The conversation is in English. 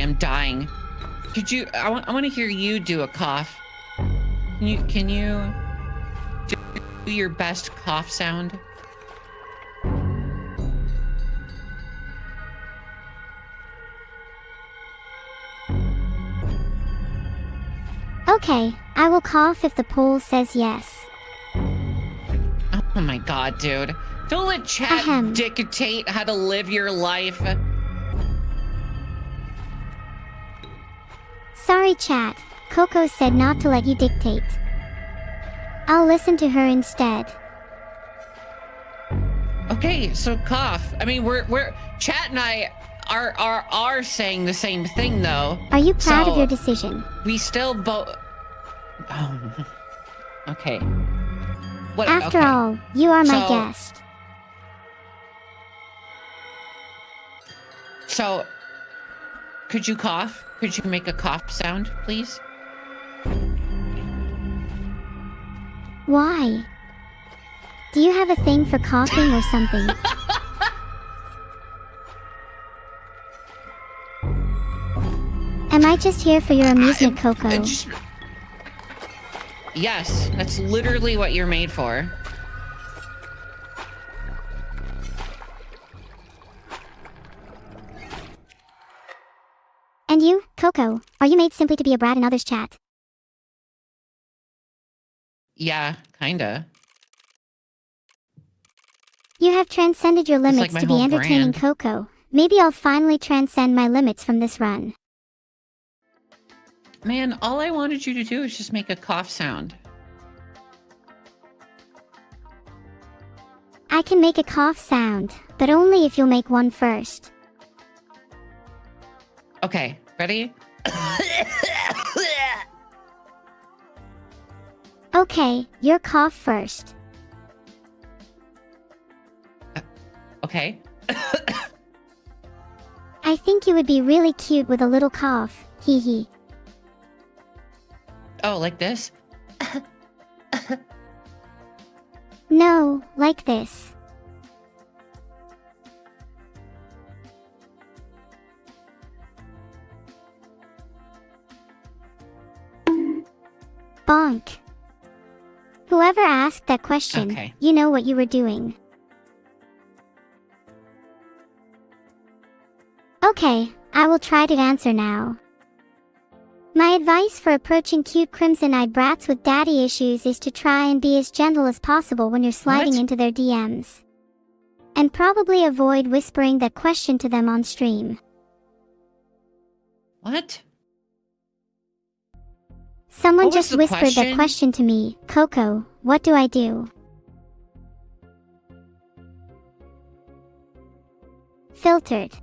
I'm dying. Could you? I want to hear you do a cough. Can you do your best cough sound? Okay, I will cough if the poll says yes. Oh my god, dude. Don't let chat dictate how to live your life. Sorry, chat. Koko said not to let you dictate. I'll listen to her instead. Okay, so cough. I mean, we're chat and I are saying the same thing though. Are you proud of your decision? We still both. Oh. Okay. What? After all, you are my guest. So, could you cough? Could you make a cough sound, please? Why? Do you have a thing for coughing or something? Am I just here for your amusement, Koko? Yes, that's literally what you're made for. And you, Koko, are you made simply to be a brat in others' chat? Yeah, kinda. You have transcended your limits to be entertaining, Koko. Maybe I'll finally transcend my limits from this run. Man, all I wanted you to do is just make a cough sound. I can make a cough sound, but only if you'll make one first. Okay, ready? Okay, your cough first. Okay. I think you would be really cute with a little cough, hee hee. Oh, like this? No, like this. Bonk. Whoever asked that question, you know what you were doing. Okay, I will try to answer now. My advice for approaching cute crimson-eyed brats with daddy issues is to try and be as gentle as possible when you're sliding into their DMs. And probably avoid whispering that question to them on stream. What? Someone just whispered that question to me. Koko, what do I do? Filtered.